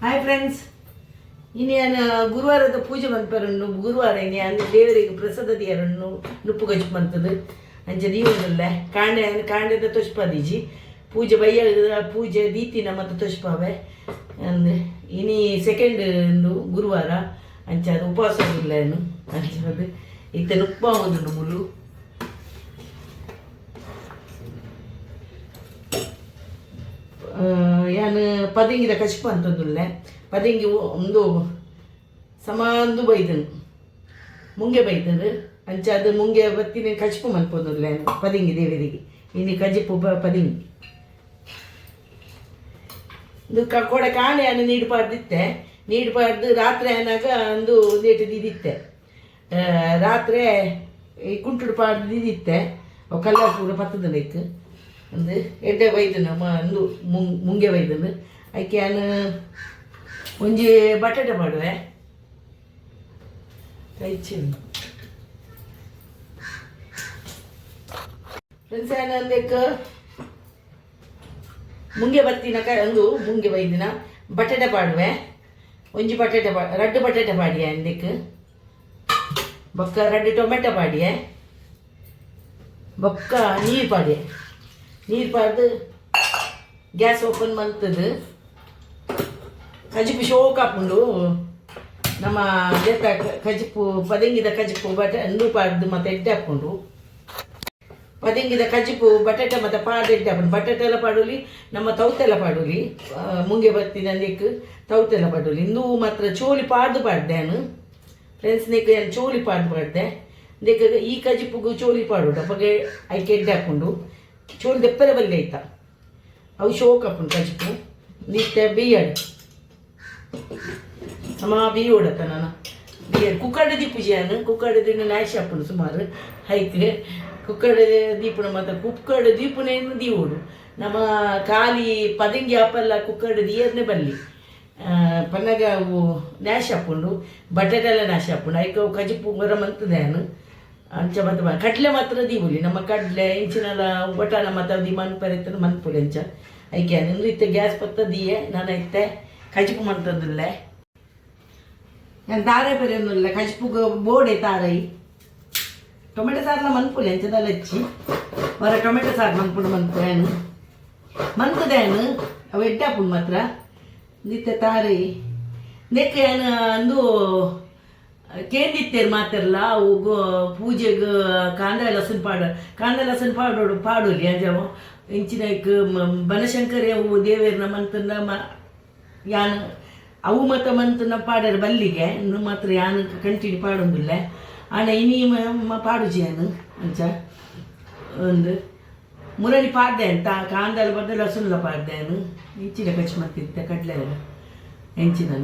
hi friends, ಇನ್ನೇನು ಗುರುವಾರದ ಪೂಜೆ ಮನ್ಪರನ್ನು ಗುರುವಾರ ಇನ್ನೇನು ದೇವರಿಗೆ ಪ್ರಸಾದ ದಿಯರನ್ನು ನುಪ್ಪು ಗಜ್ಜು ಮಂತದ್ದು ಅಂಚೆ ದೀವನಲ್ಲ ಕಾಂಡೆದ ತೊಷ್ಪಾದೀಜಿ ಪೂಜೆ ಬಯ್ಯ ಪೂಜೆ ದೀತಿನ ಮತ್ತು ತೊಷ್ಪಾವೆ ಅಂದು ಇನಿ ಸೆಕೆಂಡ್ ಗುರುವಾರ ಅಂಚೆ ಅದು ಉಪವಾಸ ಇಲ್ಲ ಏನು ಅಂಚದು ಇತ್ತೆ ನುಪ್ಪ ಆಗೋದುಂಡು ಮುಲು ಯಾನು ಪದಂಗಿದ ಕಶ್ಪ ಅಂತಂದುಲ್ಲೆ ಪದಂಗಿ ಒಂದು ಸಮಾಂದು ಬೈದನು ಮುಂಗೆ ಬೈದನು ಅಂಚ ಅದು ಮುಂಗೆ ಬತ್ತಿನ ಕಚ್ಪು ಮನ್ಪೊಂದುಲ್ಲೆ ಪದಂಗಿ ದೇವರಿಗೆ ಇನ್ನು ಕಜಿಪು ಪದಂಗಿ ಇದು ಕೊಡೆ ಕಾಣೆ ಅನ್ನು ನೀಡ್ಪಾರ್ದು ರಾತ್ರಿ ಏನಾಗ ಒಂದು ಲೇಟ್ ದಿದಿತ್ತೆ ರಾತ್ರಿ ಈ ಕುಂಟುಡು ಪಾಡ್ದು ದಿದಿತ್ತೆ ಅವು ಕಲ್ಲ ಪೂರ ಪತ್ತದ ಲೆಕ್ಕ ಒಂದು ಎಡ್ಡೆ ಬೈದನು ಒಂದು ಮುಂಗೆ ಬೈದನು ಅದಕ್ಕೆ ನಾನು ಒಂಜಿ ಬಟಾಟೆ ಮಾಡುವೆ ಕೈಚಿನ ಫ್ರೆಂಡ್ಸ್ ಏನಂದಕ್ಕೆ ಮುಂಗೆ ಬತ್ತಿನ ಒಂದು ಮುಂಗೆ ಬೈದಿನ ಬಟಾಟೆ ಪಾಡುವೆ ಒಂಜಿ ಬಟಾಟೆ ರಡ್ಡು ಬಟಾಟೆ ಪಾಡಿಯೆ ಅಂದಕ್ಕೆ ಬೊಕ್ಕ ರಡ್ಡು ಟೊಮೆಟೊ ಪಾಡಿಯೆ ಬೊಕ್ಕ ನೀರು ಪಾಡಿಯೆ ನೀರು ಪಾಡ್ದು ಗ್ಯಾಸ್ ಓಪನ್ ಮಂತದ್ದು ಕಜಿಪು ಶೋಕ್ ಹಾಕೊಂಡು ನಮ್ಮ ಜೊತೆ ಕಜಿಪು ಪದಂಗಿದ ಕಜಿಪು ಅಂದು ಪಾಡ್ದು ಮತ್ತು ಎಡ್ಡೆ ಹಾಕ್ಕೊಂಡು ಪದಂಗಿದ ಕಜಿಪು ಬಟಾಟೆ ಮತ್ತು ಪಾಡು ಎಡ್ಡೆ ಹಾಕೊಂಡು ಬಟಾಟೆ ಎಲ್ಲ ಪಾಡೋಲಿ ನಮ್ಮ ತೌತೆಲ್ಲ ಪಾಡೋಲಿ ಮುಂಗೆ ಬತ್ತಿನ ನೆಕ್ ತೌತೆಲ್ಲ ಪಾಡೋಲಿ ಇಂದು ಮಾತ್ರ ಚೋಲಿ ಪಾಡ್ದು ಪಾಡ್ದೆ ನಾನು ಫ್ರೆಂಡ್ಸ್ ನೆಕ್ ಚೋಲಿ ಪಾಡ್ದು ಪಾಡ್ದೆ ನೆಕ್ ಈ ಕಜಿಪುಗು ಚೋಲಿ ಪಾಡೋದು ಅಪ್ಪಗೆ ಐಕೆ ಎಡ್ಡೆ ಹಾಕ್ಕೊಂಡು ಚೋಲಿ ದೆಪ್ಪರೆ ಬಲ್ಲಿ ಆಯ್ತಾ ಅವು ಶೋಕ್ ಹಾಕೊಂಡು ಕಜಿಪು ನಿತ್ಯ ಬಿಯ್ಯಾಡು ಅಮ್ಮ ಬಿಯ್ಯೋಡತ್ತ ನಾನು ಬಿಯ್ಯಾಡು ಕುಕ್ಕರ್ಡ್ ದೀಪುಜಿಯಾನು ಕುಕ್ಕರ್ಡ್ ದಿನ ನಾಯ್ಸಿ ಹಾಕೊಂಡು ಸುಮಾರು ಹೈಕ್ರೆ ಕುಕ್ಕರ್ಡ್ ದೀಪುಣ ಮತ್ತು ಕುಕ್ಕರ್ಡ್ ದೀಪುನೇನು ದೀವೋಡು ನಮ್ಮ ಖಾಲಿ ಪದಂಗಿ ಆಪಲ್ಲ ಕುಕ್ಕರ್ಡ್ ದಿಯರ್ನೇ ಬಲ್ಲಿ ಪನ್ನಗ ಅವು ನ್ಯಾಶ್ ಹಾಕ್ಕೊಂಡು ಬಟಾಟೆ ಎಲ್ಲ ನ್ಯಾಶ್ ಹಾಕ್ಕೊಂಡು ಐಕ ಅವು ಕಜಿಪು ಮರ ಮಂತದೇನು ಅಂಚ ಮತ್ತು ಕಡಲೆ ಮಾತ್ರ ದೀವುಲಿ ನಮ್ಮ ಕಡಲೆ ಇಂಚಿನೆಲ್ಲ ಬಟಾಣ ಮತ್ತು ಅದು ಮನ್ಪರಿತ ಮನ್ಪುಲಿ ಅಂಚ ಐಕೆ ನಿಂದು ಇತ್ತೆ ಗ್ಯಾಸ್ ಪತ್ತ ದಿಯೆ ನಾನು ಇತ್ತೆ ಕಜಿಪು ಮಂತದಿಲ್ಲ ನಾನು ತಾರೆ ಬೇರೆಲ್ಲ ಕಜಿಪುಗ ಬೋಡೆ ತಾರೈ ಟೊಮೆಟೊ ಸಾರ್ಲ ಮನ್ಪುಲಿ ಅಂಚದಲ್ಲ ಹಚ್ಚಿ ಹೊರ ಟೊಮೆಟೊ ಸಾರು ಮನ್ಪುಡು ಮಂತದೇನು ಅವು ಎಡ್ಡೆ ಹಾಪುಂಡು ಮಾತ್ರ ನಿತ್ಯ ತಾರೈ ನೆಕ್ ಏನು ಅಂದು ಕೇಂದಿತ್ತೇರು ಮಾತಿರಲ್ಲ ಅವು ಪೂಜೆಗೆ ಕಾಂದ ಲಸನ್ ಪಾಡೋಲಿ ಅಂಜವು ಇಂಚಿನ ಬನಶಂಕರಿ ಅವು ದೇವೇರ್ನ ಮಂತನ ಯಾನು ಅವು ಮತ್ತು ಮಂತನ ಪಾಡ್ಯಾರ ಬಲ್ಲಿಗೆ ಇನ್ನು ಮಾತ್ರ ಯಾನು ಕಂಟಿನ್ಯೂ ಪಾಡೋದಿಲ್ಲ ಆಣ ಇನಿ ಪಾಡುಜಿಯಾನು ಅಂಚ ಒಂದು ಮುರಳಿ ಪಾಡ್ದೆ ಅಂತ ಕಾಂದಲ ಬದಲು ಲಸುನ್ಲ ಪಾಡ್ದೇನು ಇಂಚಿನ ಕಚ್ಚಿ ಮಂತಿತ್ತೆ ಕಡ್ಲೆ ಹೆಂಚಿನ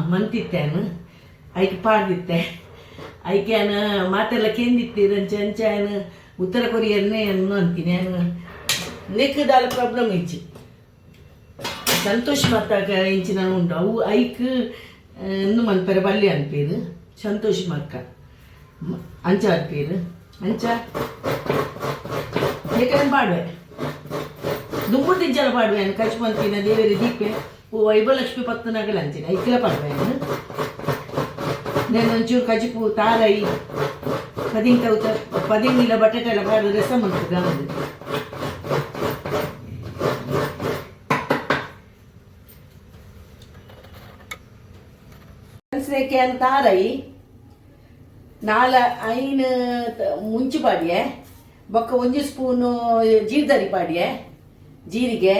ಮಂತಿತ್ತೇನು ಐಕೆ ಪಾಡ್ದಿತ್ತೆ ಐಕೆನ ಮಾತೆಲ್ಲ ಕೇಂದಿತ್ತೀರ ಅಂಚೆನು ಉತ್ತರ ಕೊರಿಯನ್ನೇ ಅನ್ನು ಅಂತೀನಿ ನಾನು ನೆಕ್ದಾಲ ಪ್ರಾಬ್ಲಮ್ ಇಚ್ಚಿ ಸಂತೋಷ್ ಮತ್ತಾಗ ಇಂಚಿನ ಉಂಟು ಅವು ಐಕ್ ಇನ್ನು ಮನ್ಪೇರು ಬಲ್ಲೆ ಅನ್ಪೇರು ಸಂತೋಷ್ ಮಕ್ಕ ಅಂಚ ಅನ್ಪೇರು ಅಂಚ ಏಕನ್ ಪಾಡುವೆ ದುಂಬು ತಿಂಚಲ ಪಾಡುವೆ ಕಚ್ ಮಂತಿನ ದೇವರಿ ದೀಪೆ ವೈಭಲಕ್ಷ್ಮಿ ಪತ್ತನಾಗಲ ಅಂಚಿನ ಐಕ್ಲ ಪಾಡುವೆ నేను ಒಂಚೂರು ಕಜಿಪು ತಾರೈ ಪದಿಂಗಿಲ ಬಟಾಟೆ ಎಲ್ಲ ಪಾಡು ರಸ ಮಂತದ ಅಂತ ತಾರೈ ನಾಲ ಐನ್ ಮುಂಚು ಪಾಡಿಯೆ ಬೊಕ್ಕ ಒಂಜಿ ಸ್ಪೂನು ಜೀರ್ದರಿ ಪಾಡಿಯೆ ಜೀರಿಗೆ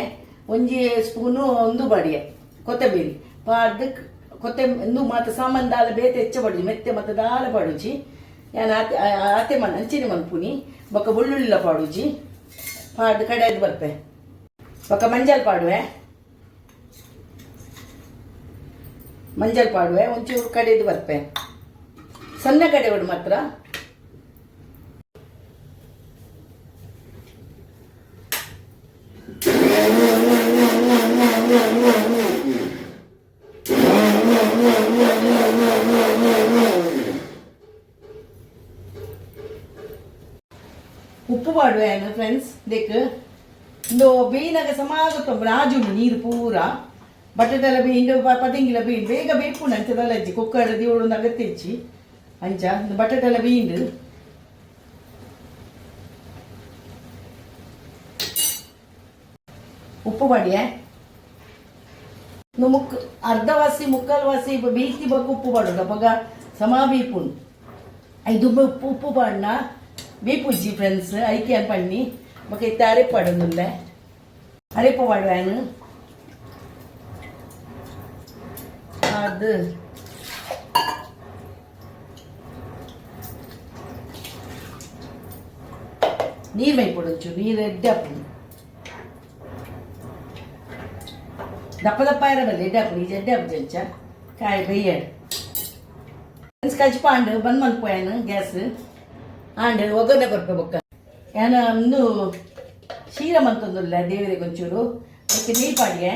ಒಂಜಿ ಸ್ಪೂನು ಒಂದು ಪಾಡಿಯೆ ಕೊತ್ತಂಬರಿ ಪಾಡ್ದು ಇಂದು ಮಾತ್ರ ಸಾಮಾನು ದಾಲ ಬೇತೆ ಹೆಚ್ಚ ಪಡುಜಿ ಮೆತ್ತೆ ಮತ್ತು ದಾಲ ಪಾಡುಜಿ ನಾನು ಆತೆ ಮಣ್ಣು ಅಂಚಿನ ಮನ್ಪುನಿ ಬೊಕ್ಕ ಬೆಳ್ಳುಳ್ಳಿಲ ಪಾಡುಜಿ ಪಾಡ್ದು ಕಡೆಯದು ಬರ್ಪೆ ಬೊಕ್ಕ ಮಂಜಲ್ ಪಾಡುವೆ ಒಂಚೂರು ಕಡೆಯದು ಬರ್ಪೆ ಸಣ್ಣ ಕಡೆ ಹೊಡು ಮಾತ್ರ ಉಪ್ಪು ಮಾಡುವೆ ಫ್ರೆಂಡ್ಸ್ ದೇಕ್ ಇಂದು ಬೇಯಿನಾಗ ಸಮಾಗುತ್ತ ರಾಜು ನೀರು ಪೂರ ಬಟಾಟೆ ಎಲ್ಲ ಬೇಯಿಂಡು ಪದಂಗಿಲ ಬೇಯಿಂಡು ಬೇಗ ಬೇಯ್ಪುಂಡು ಅಂಚದಲ್ಲ ಅಜ್ಜಿ ಕುಕ್ಕರ್ ದಿವಳು ನಗತ್ತೆಚ್ಚಿ ಅಂಚ ಬಟಾಟೆ ಎಲ್ಲ ಬೇಯಿಂಡು ಉಪ್ಪು ಮಾಡಿಯೇ ಮುಕ್ ಅರ್ಧ ವಾಸಿ ಮುಕ್ಕಾಲು ವಾಸಿ ಬೇಯ್ತಿ ಬಗ್ಗೆ ಉಪ್ಪು ಪಾಡುಂಡ ಪಗ ಸಮ ಬೇಯ್ಪುಂಡು ಐದು ಉಪ್ಪು ಪಾಡ್ನ ಬೇಯ್ಪುಜ್ಜಿ ಫ್ರೆಂಡ್ಸ್ ಐಕೆ ಪಣ್ಣಿ ಬೊಕ ಇತ್ತ ಅರೆಪ್ಪು ಪಾಡುಂದುಲ್ಲೆ ಅರೆಪ್ಪು ಪಾಡುವೇನು ಅದು ನೀರು ಬೇಯ್ಪುಡು ಒಂಚೂರು ನೀರು ಎಡ್ಡಾಪುಡು ದಪ್ಪ ದಪ್ಪ ಇರಬಲ್ಲ ಎಡ್ಡಾಪುಡು ಈಗ ಎಡ್ಡಾಪುಡು ಅಂಚ ಕಾಯಿ ಬೇಯ್ಯಾಡು ಕಚ್ಪಾಂಡು ಬಂದ್ ಮಲ್ಪೋಯಾನು ಗ್ಯಾಸ್ ಆಂಡು ಒಗ್ಗರಣೆ ಕೊಡ್ಪೆ ಬೊಕ್ಕ ಏನು ಒಂದು ಶೀರ ಮಂತೊಂದುಲ್ಲ ದೇವರಿಗೆ ಒಂಚೂರು ಅದಕ್ಕೆ ನೆಯ್ ಪಾಡಿಗೆ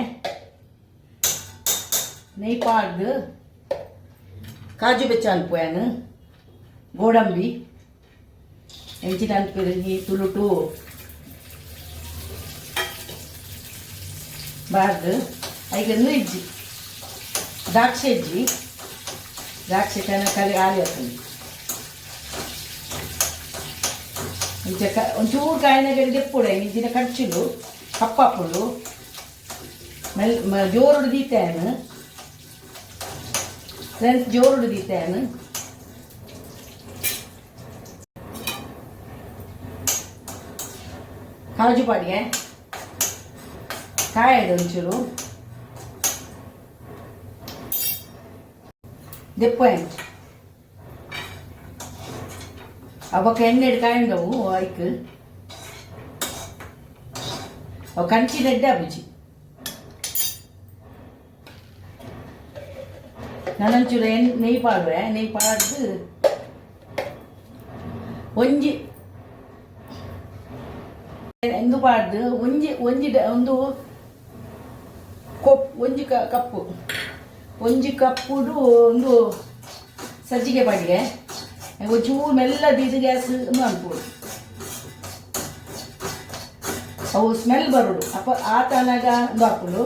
ನೆಯ್ ಪಾಡ್ದು ಕಾಜು ಬೆಚ್ಚ ಅನ್ಪೋಯಾನು ಗೋಡಂಬಿ ಎಂಚಿನ ಅನ್ಪಿರಿ ತುಳುಟು ಬಾರ್ದು ಐಗನ್ನು ಇಜ್ಜಿ ದ್ರಾಕ್ಷಿ ಇಜ್ಜಿ ದ್ರಾಕ್ಷಿ ಕಲಿ ಆಲಿ ಹಾಕೊಂಡು ಒಂಚೂರು ಕಾಯಿನಗಡಿ ದೆಪ್ಪುಡೆ ಇಂಚಿನ ಕಡ್ಚಿಲು ಕಪ್ಪಾಪುಡು ಜೋರುಡು ದೀತೇನು ಫ್ರೆಂಡ್ಸ್ ಜೋರುಡು ದೀತೇನು ಕಾಜು ಪಾಡಿಗೆ ಕಾಯದು ಒಂಚೂರು ದೆಪ್ಪು ಅವಕ್ಕೆ ಎಣ್ಣೆ ಕಾಯಿಂಡವು ಐಕ್ ಅವು ಕಂಚಿನ ಎಡ್ಡೆ ಬುಜಿ ನಾನೊಂಚೂರು ನೆಯ್ ಪಾಡುವೆ ನೆಯ್ ಪಾಡ್ದು ಒಂಜಿ ಎಂದು ಪಾಡ್ದು ಒಂಜಿ ಒಂಜಿ ಒಂದು ಒಂಜಿ ಕಪ್ಪು ಒಂಜಿ ಕಪ್ಪುಡು ಒಂದು ಸಜ್ಜಿಗೆ ಪಾಡಿಗೆ ಒಂಚೂರು ಮೆಲ್ಲ ದೀದು ಗ್ಯಾಸ್ ಅನ್ಬೋದು ಅವು ಸ್ಮೆಲ್ ಬರೋಡು ಅಪ್ಪ ಆ ತನಗ ಒಂದು ಹಾಕೊಂಡು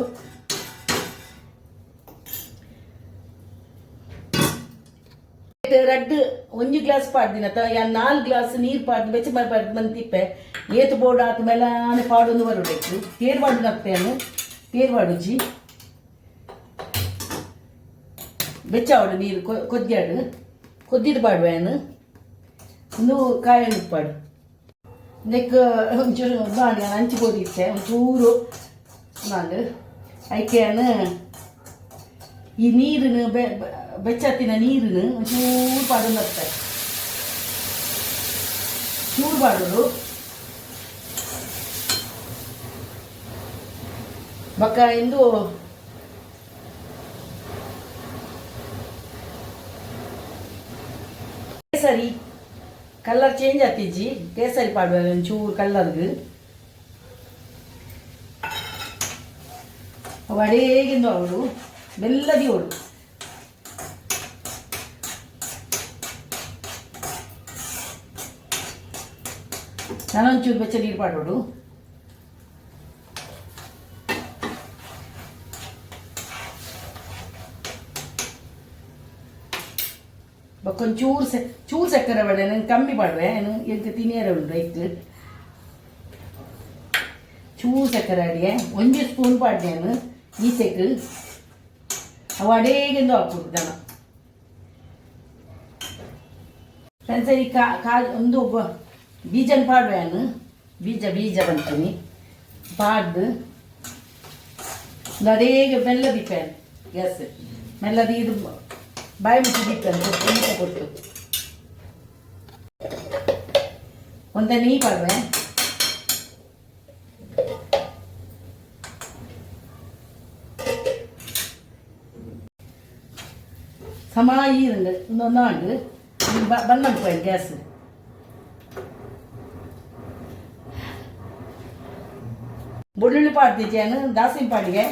ರಡ್ಡು ಒಂಜಿ ಗ್ಲಾಸ್ ಪಾಡ್ದಿನತ್ತ ಯಾ 4 ಗ್ಲಾಸ್ ನೀರು ಪಾಡ್ದು ಬೆಚ್ಚ ಪಾಡ್ದು ಬಂತಿಪ್ಪೆ ಏತು ಬೋರ್ಡ್ ಆದ ಮೇಲೆ ಪಾಡೊಂದು ಬರೋಬೇಕು ತೇರ್ವಾಡು ನತ್ತೇನು ತೇರ್ವಾಡುಜಿ ಬೆಚ್ಚಾವಡು ನೀರು ಕೊದ್ಯಾಡು ಕೊದ್ದಿದ್ದು ಪಾಡುವೇನು ಒಂದು ಕಾಯನ್ನು ಉಪ್ಪಾಡು ನೆಕ್ ಒಂಚೂರು ಮಾಡಿ ನಾನು ಹಂಚಿಬೋದಿತ್ತೆ ಒಂಚೂರು ನಾನು ಐಕೆಯನ್ನು ಈ ನೀರನ್ನು ಬೆಚ್ಚತ್ತಿನ ನೀರನ್ನು ಒಂಚೂರು ಪಾಡು ಬರ್ತಾರೆ ಚೂರು ಪಾಡೋದು ಬಕ್ಕ ಇಂದು ಕೇಸರಿ ಕಲರ್ ಚೇಂಜ್ ಆಗ್ತಿಜ್ಜಿ ಕೇಸರಿ ಪಾಡುವ ಒಂಚೂರು ಕಲರ್ಗೆ ಅಡೇಗಿಂದು ಅವಳು ಬೆಲ್ಲದಿ ಅವಳು ನಾನೊಂಚೂರು ಬೆಚ್ಚ ನೀರು ಪಾಡೋಡು ಒಂಚೂರು ಚೂರು ಸಕ್ಕರೆ ಬೇಡ ನಂಗೆ ಕಮ್ಮಿ ಮಾಡುವೆ ಎಂಟು ತಿನಿಯರ ಉಂಟು ಐತು ಚೂರು ಸಕ್ಕರೆ ಅಡಿಗೆ ಒಂದು ಸ್ಪೂನ್ ಪಾಡ್ದೇನು ಈಸೆಕ್ ಅವು ಅಡೇಗೆಂದು ಹಾಕ್ಬೋದು ದನ ಸರಿ ಒಂದು ಬೀಜನ ಪಾಡುವೆನು ಬೀಜ ಬಂತೀನಿ ಪಾಡ್ದು ಒಂದು ಅಡೇಗೆ ಮೆಲ್ಲ ದಿಪ್ಪೇನು ಗ್ಯಾಸ್ ಮೆಲ್ಲದಿ ಇದು ಬಾಯಿ ಮುಚ್ಚಿ ದಿಪ್ಪೇನು ಕೊಟ್ಟು ಒಂದ ನೀ ಪಾಡುವೆ ಸಮ ಈರುಂಡು ಇನ್ನೊಂದು ಬಂದ್ ಮಾಡ್ಕೊಳ್ಳಿ ಗ್ಯಾಸ್ ಬೆಳ್ಳುಳ್ಳಿ ಪಾಡ್ತಿದ್ದೇನು ದಾಸಿನ ಪಾಡಿಗೆ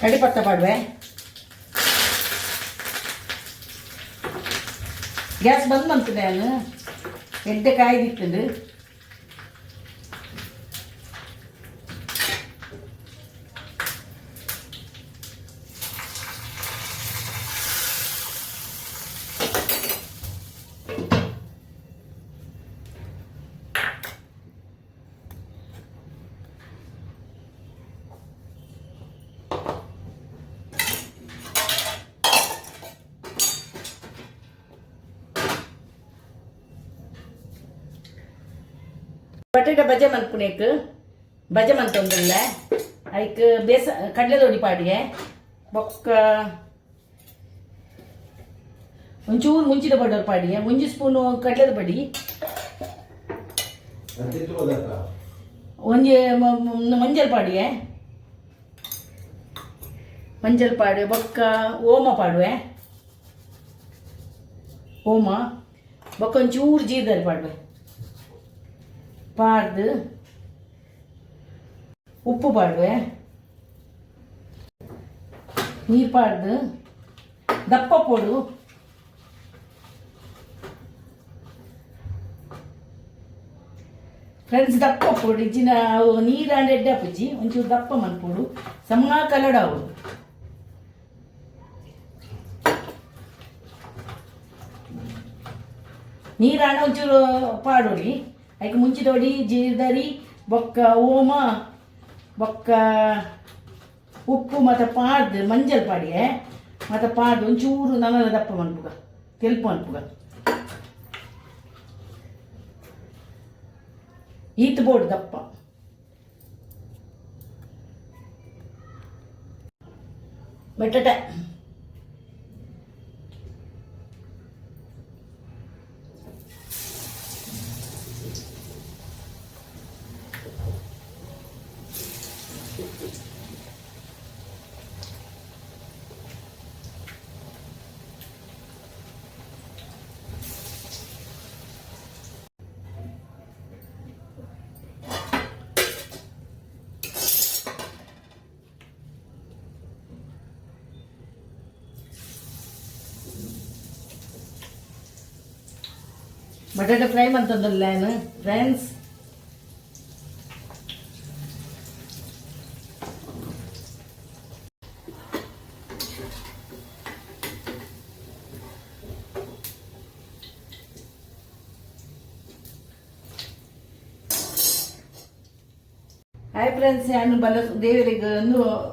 ಕಡಿಪತ್ತ ಪಾಡುವೆ ಗ್ಯಾಸ್ ಬಂದ್ ಮಾಡ್ತಿದ್ದೆ ನಾನು ಎಡ್ಡೆ ಕಾಯ್ದಿಟ್ಟು ಬಟಾಟೆ ಬಜೆ ಮಲ್ಪುನೇಕ್ ಬಜೆ ಮಲ್ತೊಂದಿಲ್ಲ ಐಕ್ ಬೇಸ ಕಡಲೆ ದೋಡಿ ಪಾಡಿಗೆ ಬೊಕ್ಕ ಒಂಚೂರು ಮುಂಚಿದ ಬಡೋರು ಪಾಡಿಗೆ 1 ಸ್ಪೂನು ಕಡಲೆದ ಬಡಿ ಒಂಜಿ ಮಂಜಲ್ ಪಾಡಿಗೆ ಬೊಕ್ಕ ಓಮ ಪಾಡುವೆ ಓಮ ಬೊಕ್ಕ ಒಂಚೂರು ಜೀರಿಗೆ ಪಾಡುವೆ ಪಾಡ್ದು ಉಪ್ಪು ಪಾಡುವೆ ನೀರು ಪಾಡ್ದು ದಪ್ಪ ಪೋಡು ಫ್ರೆಂಡ್ಸ್ ದಪ್ಪ ಪೋಡು ಇಜ್ಜಿನ ನೀರು ಅಂಡ್ ಎಡ್ಡೆ ಪುಜ್ಜಿ ಒಂಚೂರು ದಪ್ಪ ಮನ್ಪೋಡು ಸಮ ಕಲಡಾವು ನೀರಾಣ ಒಂಚೂರು ಪಾಡೋಡಿ ಅದಕ್ಕೆ ಮುಂಚಿದೋಡಿ ಜೀರ್ದರಿ ಬೊಕ್ಕ ಓಮ ಬೊಕ್ಕ ಉಪ್ಪು ಮತ್ತು ಪಾಡ್ದು ಮಂಜಲ್ ಪಾಡಿಗೆ ಮತ್ತು ಪಾಡ್ದು ಒಂಚೂರು ನನಲ ದಪ್ಪ ಮನ್ಪುಗ ತೆಲ್ಪು ಮನ್ಪುಗ ಈತ್ ಬೋರ್ಡ್ ದಪ್ಪ ಬಟಾಟೆ ಬಟಾಟೆ ಫ್ರೈ ಮಾಡ್ತದಲ್ಲ ಏನು ಫ್ರೆಂಡ್ಸ್ ಹಾಯ್ ಫ್ರೆಂಡ್ಸ್ ನಾನು ಬಲ್ಲ ದೇವರಿಗೆ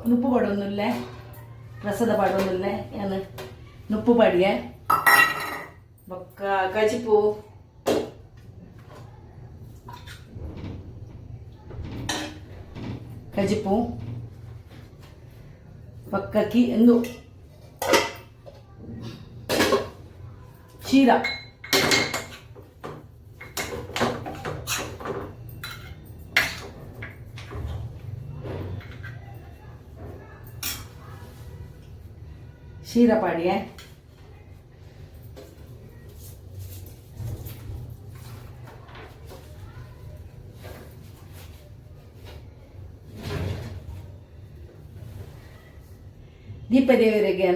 ನುಪ್ಪು ಪಡೋನಿಲ್ಲ ಪ್ರಸಾದ ಪಾಡೋನಿಲ್ಲ ಏನು ನುಪ್ಪು ಪಾಡಿಗೆ ಬೊಕ್ಕ ಕಜಿಪು ಪಕ್ಕ ಒಂದು ಶೀರ ಪಾಡಿಗೆ ದೀಪ ದೇವರಿಗೆ